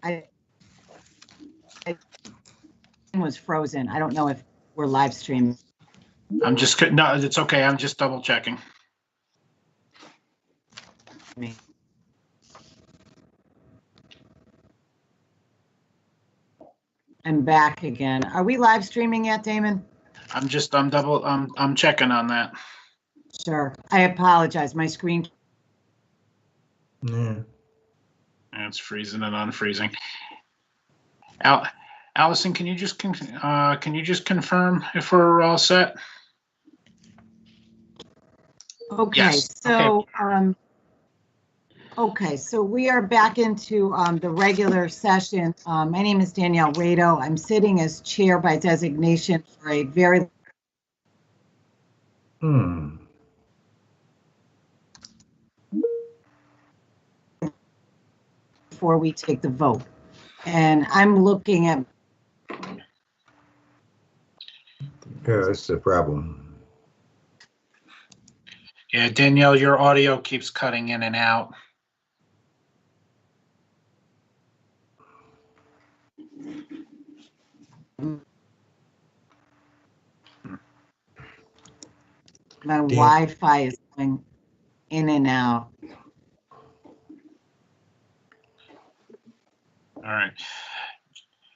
I was frozen. I don't know if we're live streaming. I'm just, no, it's okay. I'm just double checking. I'm back again. Are we live streaming yet, Damon? I'm checking on that. Sure. I apologize. My screen. Yeah. It's freezing and unfreezing. Allison, can you just confirm if we're all set? Okay, Yes. so okay, so we are back into the regular session. My name is Danielle Rado. I'm sitting as chair by designation for a very before we take the vote. And I'm looking at. Yeah, that's the problem. Yeah, Danielle, your audio keeps cutting in and out. My Wi-Fi is going in and out. All right.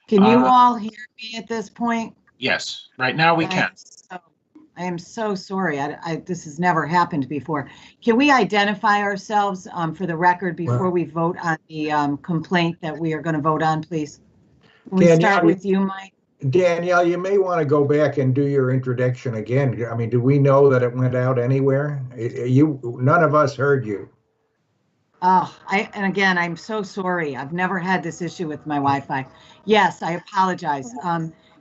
Can you all hear me at this point? Yes, right now we can. I am so sorry. This has never happened before. Can we identify ourselves for the record before we vote on the complaint that we are going to vote on, please? Can we start with you, Mike? Danielle, you may want to go back and do your introduction again. I mean, do we know that it went out anywhere? None of us heard you. And again, I'm so sorry. I've never had this issue with my Wi-Fi. Yes, I apologize.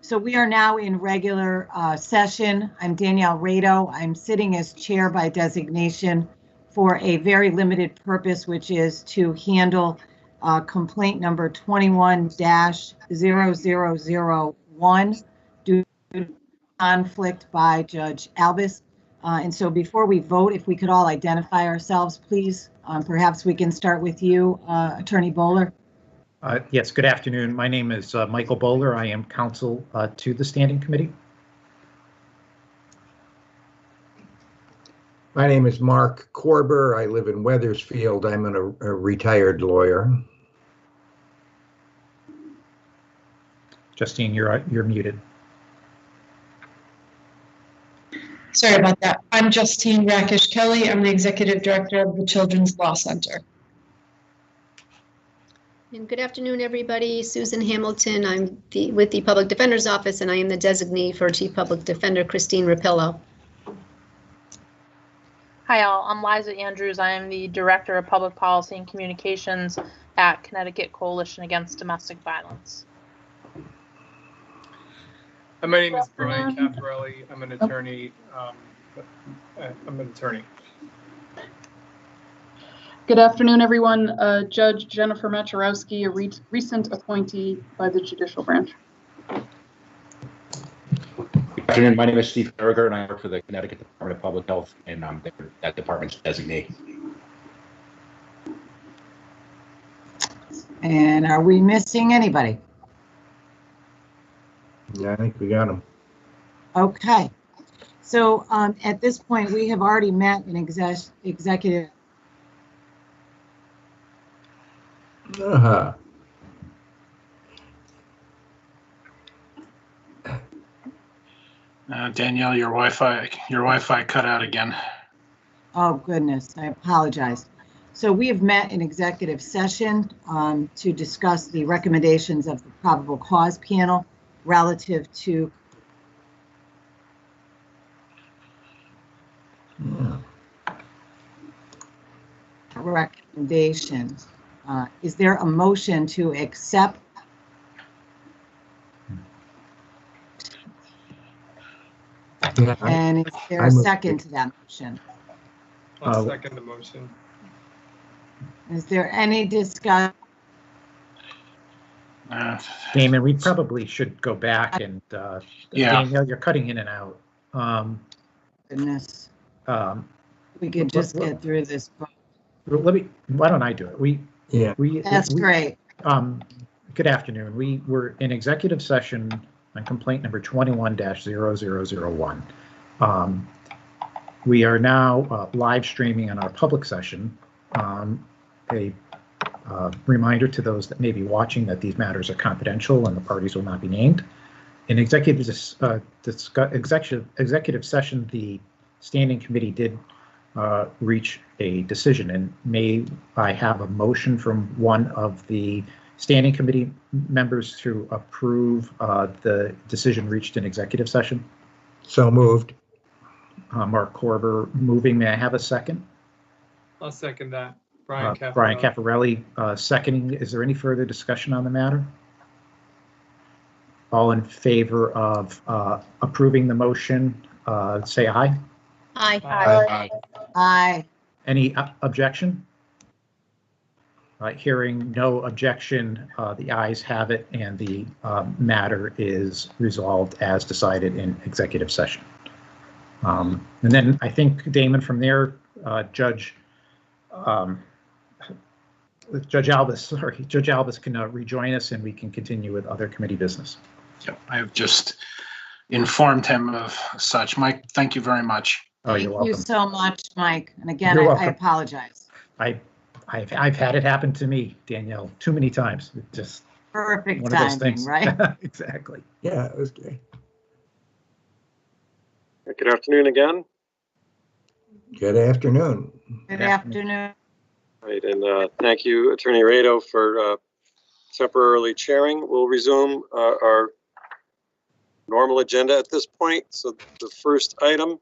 So we are now in regular session. I'm Danielle Rado. I'm sitting as chair by designation for a very limited purpose, which is to handle complaint number 21-0001 due to conflict by Judge Albus. And so before we vote, if we could all identify ourselves, please. Perhaps we can start with you, Attorney Bowler. Yes, good afternoon. My name is Michael Bowler. I am counsel to the Standing Committee. My name is Mark Korber. I live in Weathersfield. I'm a retired lawyer. Justine, you're muted. Sorry about that. I'm Justine Rakesh Kelly. I'm the executive director of the Children's Law Center. And good afternoon, everybody. Susan Hamilton. I'm with the Public Defender's Office, and I am the designee for Chief Public Defender Christine Rapillo. Hi, all. I'm Liza Andrews. I am the Director of Public Policy and Communications at Connecticut Coalition Against Domestic Violence. My name is Brian Caffarelli. I'm an attorney. Good afternoon, everyone. Judge Jennifer Machorowski, a recent appointee by the Judicial Branch. Good afternoon. My name is Steve Farragher, and I work for the Connecticut Department of Public Health, and I'm that department's designee. And are we missing anybody? Yeah, I think we got them. Okay. So at this point, we have already met an executive. Danielle, your Wi-Fi cut out again. Oh, goodness. I apologize. So we have met in executive session to discuss the recommendations of the probable cause panel relative to recommendations. Is there a motion to accept And is there I a move- second to that motion? I'll second the motion. Is there any discussion? Damon, we probably should go back and, Yeah. Danielle, you're cutting in and out. Goodness, Um, we could just get through this. why don't I do it? Yeah. That's great. Good afternoon. We were in executive session on complaint number 21-0001. We are now live streaming on our public session. A reminder to those that may be watching that these matters are confidential and the parties will not be named. In executive session, the standing committee did reach a decision, and may I have a motion from one of the standing committee members to approve the decision reached in executive session? So moved. Mark Korber moving. May I have a second? I'll second that. Brian Caffarelli. Brian Caffarelli seconding. Is there any further discussion on the matter? All in favor of approving the motion, say aye. Aye. Aye. Aye. Any objection? Hearing no objection, the ayes have it, and the matter is resolved as decided in executive session. And then I think, Damon, from there, Judge Albus can rejoin us, and we can continue with other committee business. Yep, I've just informed him of such. Mike, thank you very much. Oh, you're Thank you welcome. so much, Mike. And again, You're I welcome. apologize. I've had it happen to me, Danielle, too many times. It's just Perfect one of those timing, things. right? Exactly. Yeah, it was great. Good afternoon again. Good afternoon. Good afternoon. Right, and thank you, Attorney Rado, for temporarily chairing. We'll resume our normal agenda at this point. So the first item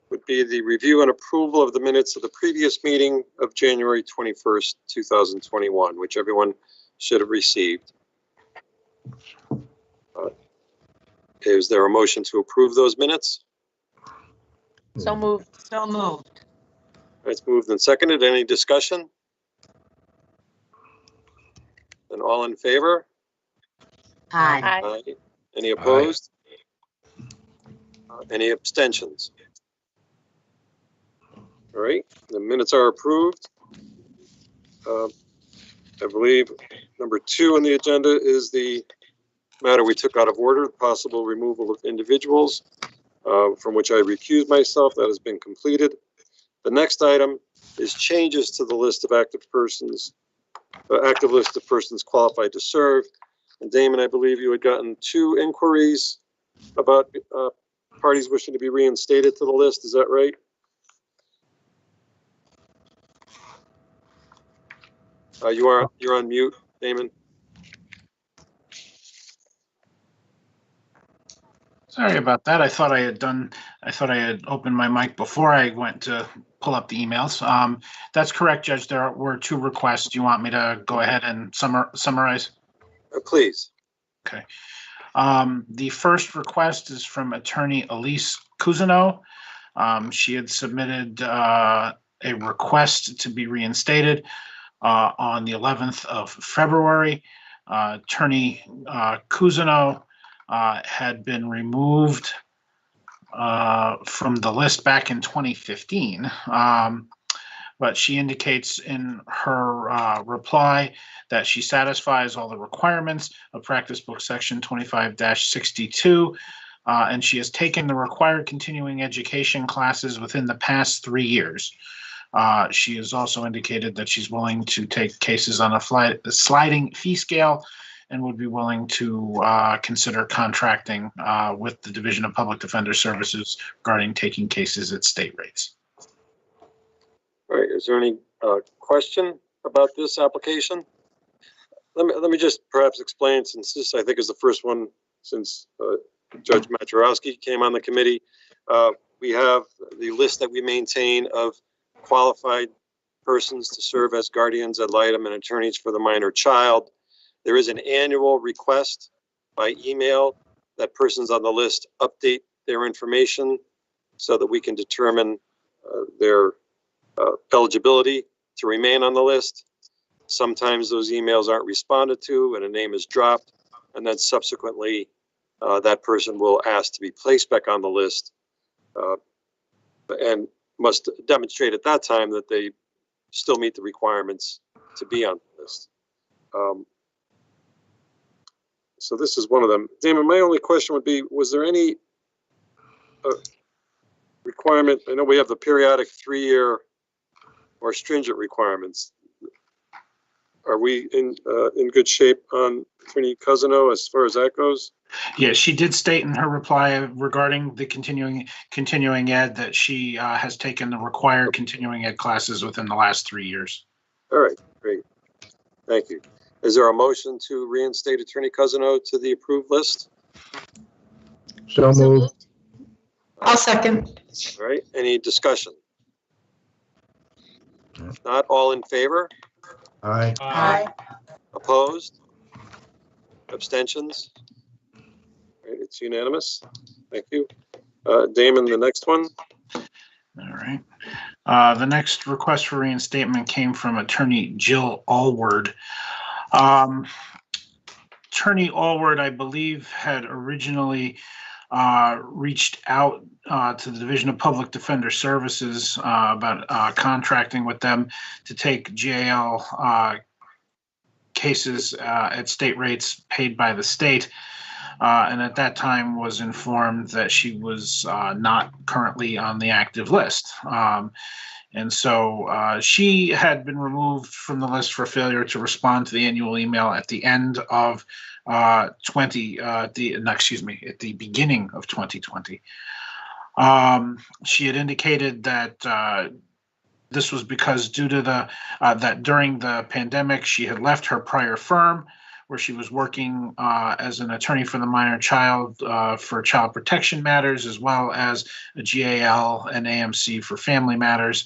would be the review and approval of the minutes of the previous meeting of January 21st, 2021, which everyone should have received. Is there a motion to approve those minutes? So moved. So moved. It's moved and seconded. Any discussion? And all in favor? Aye. Aye. Any opposed? Any abstentions? All right, the minutes are approved. I believe number 2 on the agenda is the matter we took out of order, possible removal of individuals, from which I recuse myself. That has been completed. The next item is changes to the list of active persons, active list of persons qualified to serve. And Damon, I believe you had gotten 2 inquiries about parties wishing to be reinstated to the list. Is that right? You're on mute, Damon. Sorry about that. I thought I had opened my mic before I went to pull up the emails. That's correct, Judge. There were 2 requests. Do you want me to go ahead and summarize? Please. Okay. The first request is from attorney Elise Cousineau. She had submitted a request to be reinstated on the 11th of February. Attorney Cousineau had been removed from the list back in 2015. But she indicates in her reply that she satisfies all the requirements of Practice Book Section 25-62, and she has taken the required continuing education classes within the past 3 years. She has also indicated that she's willing to take cases on a sliding fee scale and would be willing to consider contracting with the Division of Public Defender Services regarding taking cases at state rates. All right, is there any question about this application? Let me just perhaps explain, since this I think is the first one since Judge Maturowski came on the committee. We have the list that we maintain of qualified persons to serve as guardians ad litem and attorneys for the minor child. There is an annual request by email that persons on the list update their information so that we can determine their eligibility to remain on the list. Sometimes those emails aren't responded to and a name is dropped, and then subsequently that person will ask to be placed back on the list and must demonstrate at that time that they still meet the requirements to be on the list. So this is one of them. Damon, my only question would be, was there any requirement? I know we have the periodic 3-year or stringent requirements. Are we in good shape on Attorney Cousino as far as that goes? Yeah, she did state in her reply regarding the continuing ed that she has taken the required continuing ed classes within the last 3 years. All right, great. Thank you. Is there a motion to reinstate Attorney Cousino to the approved list? So moved. I'll second. All right, any discussion? If not, all in favor? Aye. Aye. Opposed? Abstentions? All right, it's unanimous. Thank you. Damon, the next one. All right. The next request for reinstatement came from Attorney Jill Allward. Attorney Allward, I believe, had originally reached out to the Division of Public Defender Services about contracting with them to take GAL cases at state rates paid by the state. And at that time was informed that she was not currently on the active list. And so she had been removed from the list for failure to respond to the annual email at the end of at the beginning of 2020. She had indicated that this was because due to that during the pandemic, she had left her prior firm where she was working as an attorney for the minor child for child protection matters, as well as a GAL and AMC for family matters.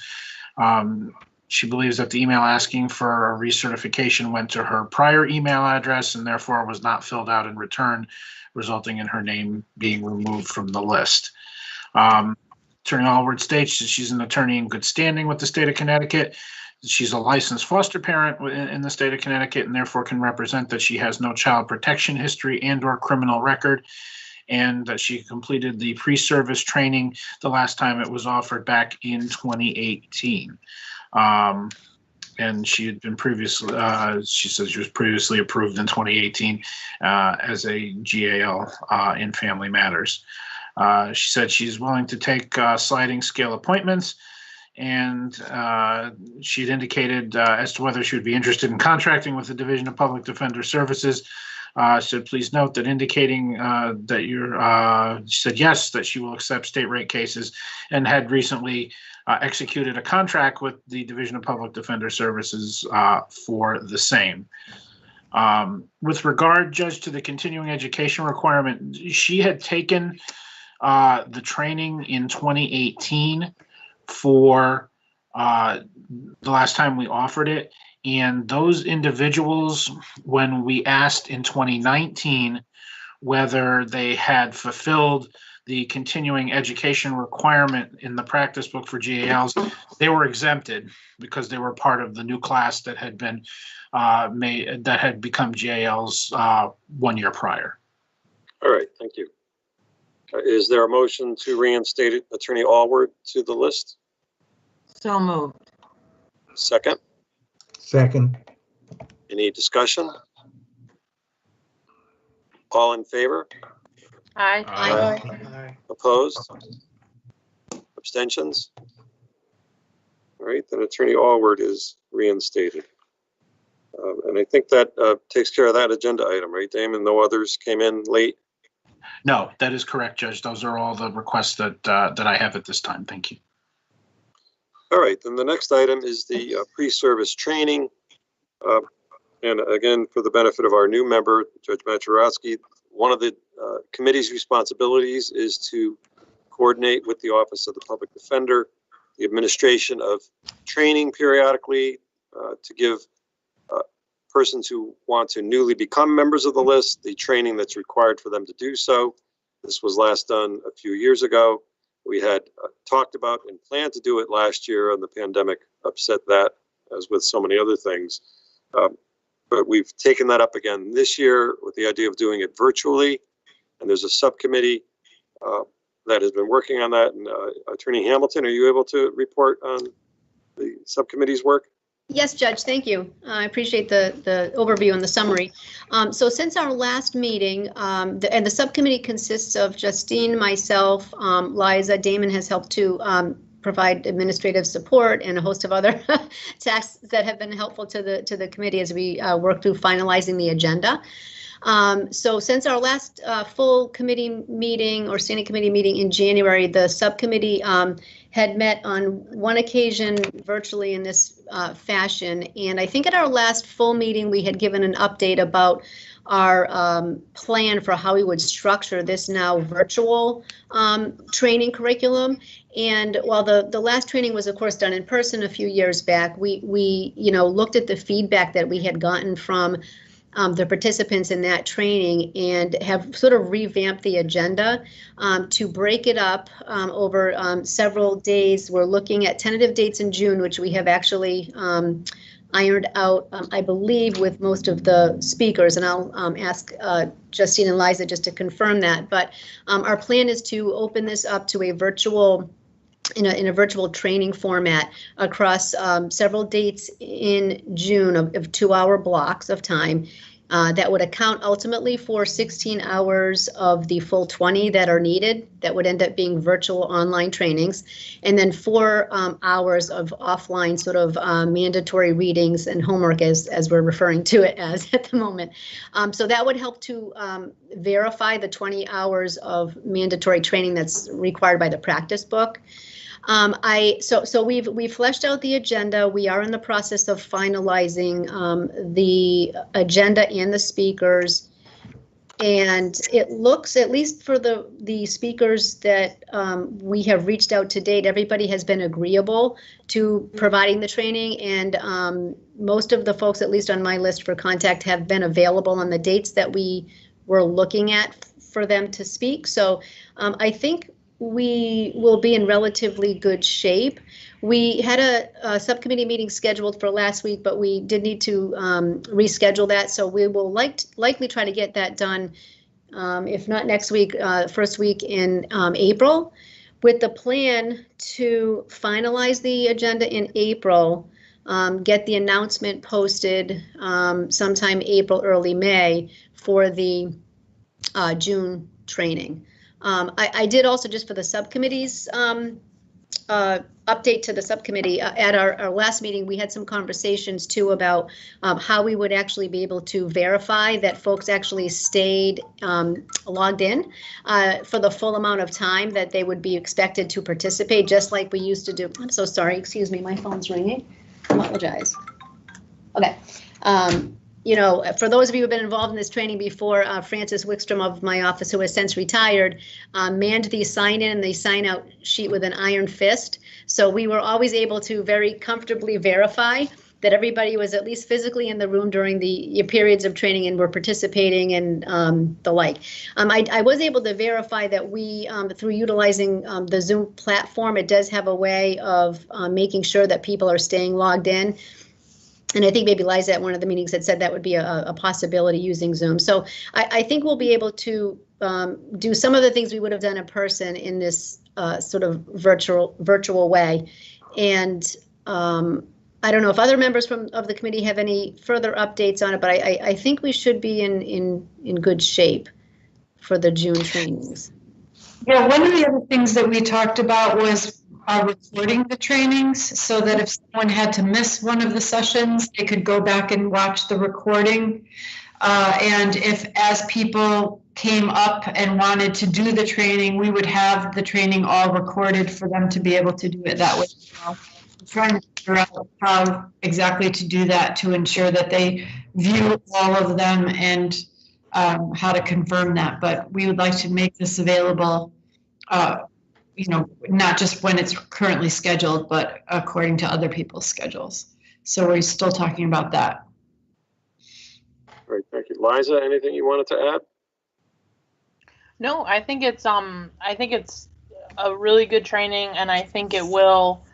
She believes that the email asking for a recertification went to her prior email address and therefore was not filled out in return, resulting in her name being removed from the list. Attorney Allward states that she's an attorney in good standing with the state of Connecticut. She's a licensed foster parent in the state of Connecticut and therefore can represent that she has no child protection history and or criminal record, and that she completed the pre-service training the last time it was offered back in 2018. And she had been previously, she says she was previously approved in 2018 as a GAL in family matters. She said she's willing to take sliding scale appointments, and she'd indicated as to whether she would be interested in contracting with the Division of Public Defender Services. She said, please note that indicating that she said yes, that she will accept state rate cases, and had recently executed a contract with the Division of Public Defender Services for the same. With regard, Judge, to the continuing education requirement, she had taken the training in 2018 for the last time we offered it. And those individuals, when we asked in 2019 whether they had fulfilled the continuing education requirement in the practice book for GALs, they were exempted because they were part of the new class that had been made, that had become GALs 1 year prior. All right, thank you. Is there a motion to reinstate Attorney Allward to the list? So moved. Second? Second. Any discussion? All in favor? Aye. Aye. Opposed? Abstentions? All right, then Attorney Allward is reinstated. And I think that takes care of that agenda item, right, Damon? No others came in late? No, that is correct, Judge. Those are all the requests that that I have at this time. Thank you. All right, then the next item is the pre-service training. And again, for the benefit of our new member, Judge Maciarowski, one of the committee's responsibilities is to coordinate with the Office of the Public Defender, the administration of training periodically to give persons who want to newly become members of the list the training that's required for them to do so, This was last done a few years ago. We had talked about and planned to do it last year, and the pandemic upset that, as with so many other things. But we've taken that up again this year with the idea of doing it virtually. And there's a subcommittee that has been working on that. And Attorney Hamilton, are you able to report on the subcommittee's work? Yes, Judge, thank you. I appreciate the overview and the summary. So since our last meeting, and the subcommittee consists of Justine, myself, Liza, Damon has helped to provide administrative support and a host of other tasks that have been helpful to the committee as we work through finalizing the agenda. So since our last full committee meeting or standing committee meeting in January, the subcommittee had met on one occasion virtually in this fashion. And I think at our last full meeting, we had given an update about our plan for how we would structure this now virtual training curriculum. And while the last training was, of course, done in person a few years back, we looked at the feedback that we had gotten from the participants in that training and have sort of revamped the agenda to break it up over several days. We're looking at tentative dates in June, which we have actually ironed out, I believe, with most of the speakers, and I'll ask Justine and Liza just to confirm that. But our plan is to open this up to a virtual in a virtual training format across several dates in June of 2-hour blocks of time that would account ultimately for 16 hours of the full 20 that are needed that would end up being virtual online trainings, and then 4 hours of offline sort of mandatory readings and homework as we're referring to it as at the moment. So that would help to verify the 20 hours of mandatory training that's required by the practice book. So we've fleshed out the agenda. We are in the process of finalizing the agenda and the speakers. And it looks, at least for the speakers that we have reached out to date, everybody has been agreeable to providing the training. And most of the folks, at least on my list for contact, have been available on the dates that we were looking at for them to speak. So I think we will be in relatively good shape. We had a subcommittee meeting scheduled for last week, but we did need to reschedule that. So we will likely try to get that done, if not next week, first week in April, with the plan to finalize the agenda in April, get the announcement posted sometime April, early May for the June training. I did also, just for the subcommittees, update to the subcommittee. At our last meeting, we had some conversations too about how we would actually be able to verify that folks actually stayed logged in for the full amount of time that they would be expected to participate, just like we used to do. I'm so sorry, excuse me, my phone's ringing. I apologize. Okay. For those of you who have been involved in this training before, Francis Wickstrom of my office, who has since retired, manned the sign in and the sign out sheet with an iron fist. So we were always able to very comfortably verify that everybody was at least physically in the room during the periods of training and were participating and the like. I was able to verify that we, through utilizing the Zoom platform, it does have a way of making sure that people are staying logged in. And I think maybe Liza at one of the meetings had said that would be a possibility using Zoom. So I think we'll be able to do some of the things we would have done in person in this sort of virtual way. And I don't know if other members of the committee have any further updates on it, but I think we should be in good shape for the June trainings. Yeah, one of the other things that we talked about was recording the trainings so that if someone had to miss one of the sessions, they could go back and watch the recording. And if, as people came up and wanted to do the training, we would have the training all recorded for them to be able to do it that way. I'm trying to figure out how exactly to do that to ensure that they view all of them and how to confirm that. But we would like to make this available not just when it's currently scheduled, but according to other people's schedules. So we're still talking about that. All right, thank you. Liza, anything you wanted to add? No, I think it's a really good training, and I think it will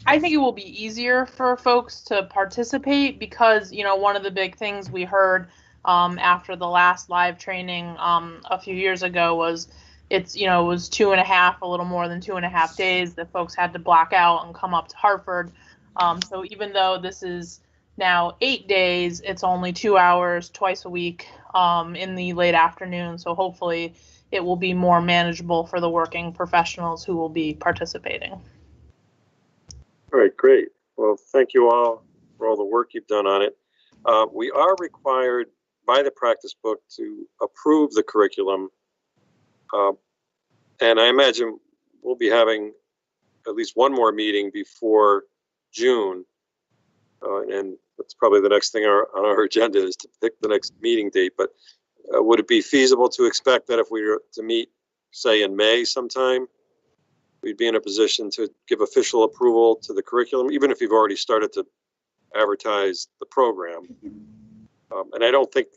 be easier for folks to participate because, you know, one of the big things we heard after the last live training a few years ago was it was 2.5, a little more than 2.5 days that folks had to block out and come up to Hartford. So even though this is now 8 days, it's only 2 hours twice a week in the late afternoon. So hopefully it will be more manageable for the working professionals who will be participating. All right, great. Well, thank you all for all the work you've done on it. We are required by the practice book to approve the curriculum. And I imagine we'll be having at least one more meeting before June. And that's probably the next thing on our agenda is to pick the next meeting date. But would it be feasible to expect that if we were to meet, say, in May sometime, we'd be in a position to give official approval to the curriculum, even if you've already started to advertise the program? And I don't think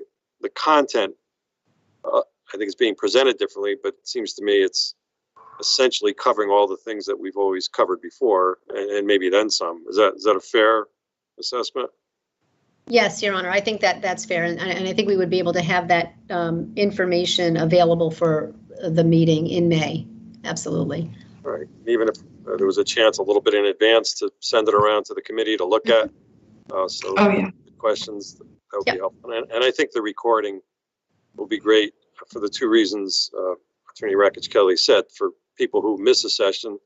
the content, I think it's being presented differently, but it seems to me it's essentially covering all the things that we've always covered before, and maybe then some. Is that a fair assessment? Yes, Your Honor, I think that's fair, and I think we would be able to have that information available for the meeting in May. Absolutely. All right. Even if there was a chance a little bit in advance to send it around to the committee to look at. Questions, that would be helpful. And I think the recording will be great for the two reasons Attorney Rakic-Kelly said, for people who miss a session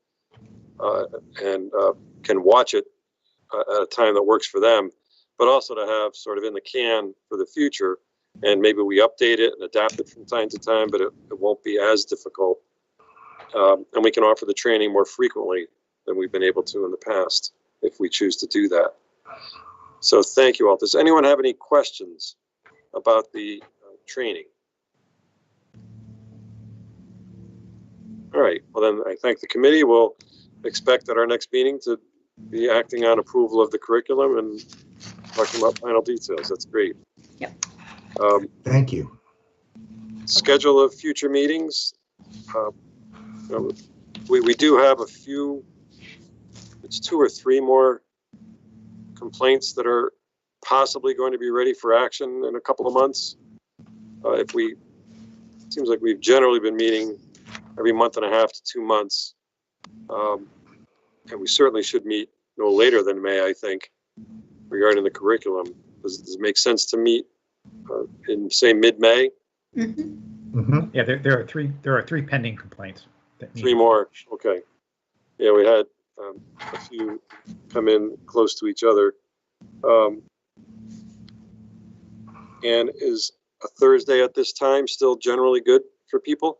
and can watch it at a time that works for them, but also to have sort of in the can for the future. And maybe we update it and adapt it from time to time, but it won't be as difficult. And we can offer the training more frequently than we've been able to in the past if we choose to do that. So thank you all. Does anyone have any questions about the training? All right, well then I thank the committee. We'll expect at our next meeting to be acting on approval of the curriculum and talking about final details. That's great. Yep. Thank you. Schedule of future meetings. We do have a few, it's 2 or 3 more complaints that are possibly going to be ready for action in a couple of months. It seems like we've generally been meeting every month and a half to 2 months. And we certainly should meet no later than May, I think, regarding the curriculum. Does it make sense to meet in, say, mid-May? Mm-hmm. Mm-hmm. Yeah, there are three pending complaints. That 3 more, okay. Yeah, we had a few come in close to each other. And is a Thursday at this time still generally good for people?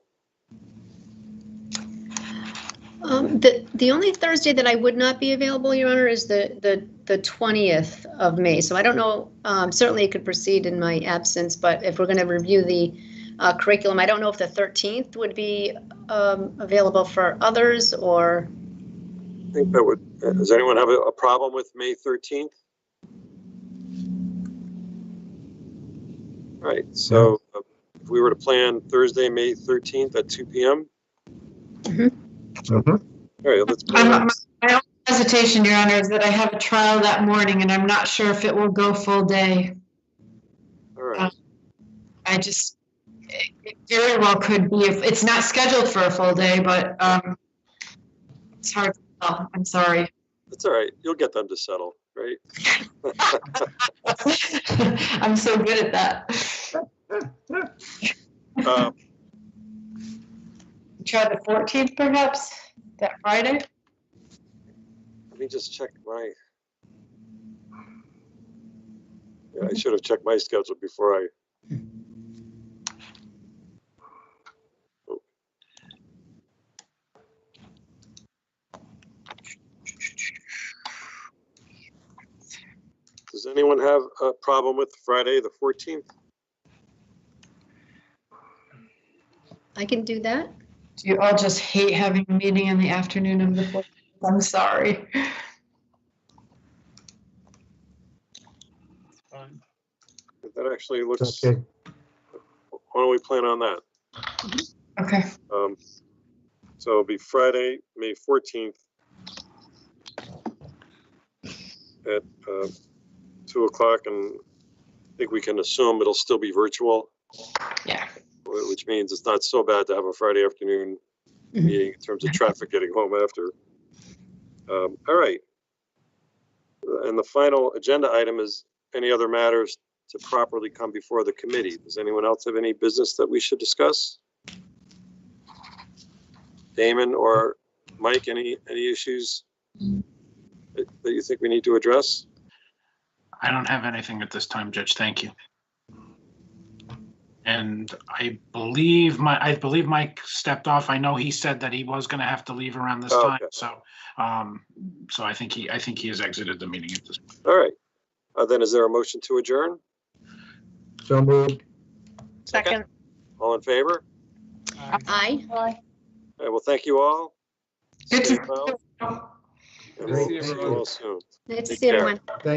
The only Thursday that I would not be available, Your Honor, is the 20th of May. So I don't know, certainly it could proceed in my absence, but if we're going to review the curriculum, I don't know if the 13th would be available for others, or. I think that would, does anyone have a problem with May 13th? All right, so if we were to plan Thursday, May 13th at 2 p.m. Mm-hmm. Mm-hmm. All right, let's plan. My only hesitation, Your Honor, is that I have a trial that morning and I'm not sure if it will go full day. All right. It very well could be, if it's not scheduled for a full day, but it's hard to tell. I'm sorry. That's all right. You'll get them to settle, right? I'm so good at that. Try the 14th, perhaps, that Friday. Let me just check my. Yeah, I should have checked my schedule before I. Oh. Does anyone have a problem with Friday, the 14th? I can do that. Do you all just hate having a meeting in the afternoon of the 14th? I'm sorry. That actually looks. Okay. Why don't we plan on that? Okay. So it'll be Friday, May 14th at 2 o'clock, and I think we can assume it'll still be virtual. Yeah. Which means it's not so bad to have a Friday afternoon meeting in terms of traffic getting home after. All right. And the final agenda item is any other matters to properly come before the committee. Does anyone else have any business that we should discuss? Damon or Mike, any issues that you think we need to address? I don't have anything at this time, Judge. Thank you. And I believe Mike stepped off. I know he said that he was going to have to leave around this time. So, so I think he has exited the meeting at this point. All right. Then is there a motion to adjourn? So moved. Second. All in favor? Aye. All right, well, thank you all. Good to Stay well, see you. and Great, we'll see thank you you. all soon. Nice to Take see care. everyone.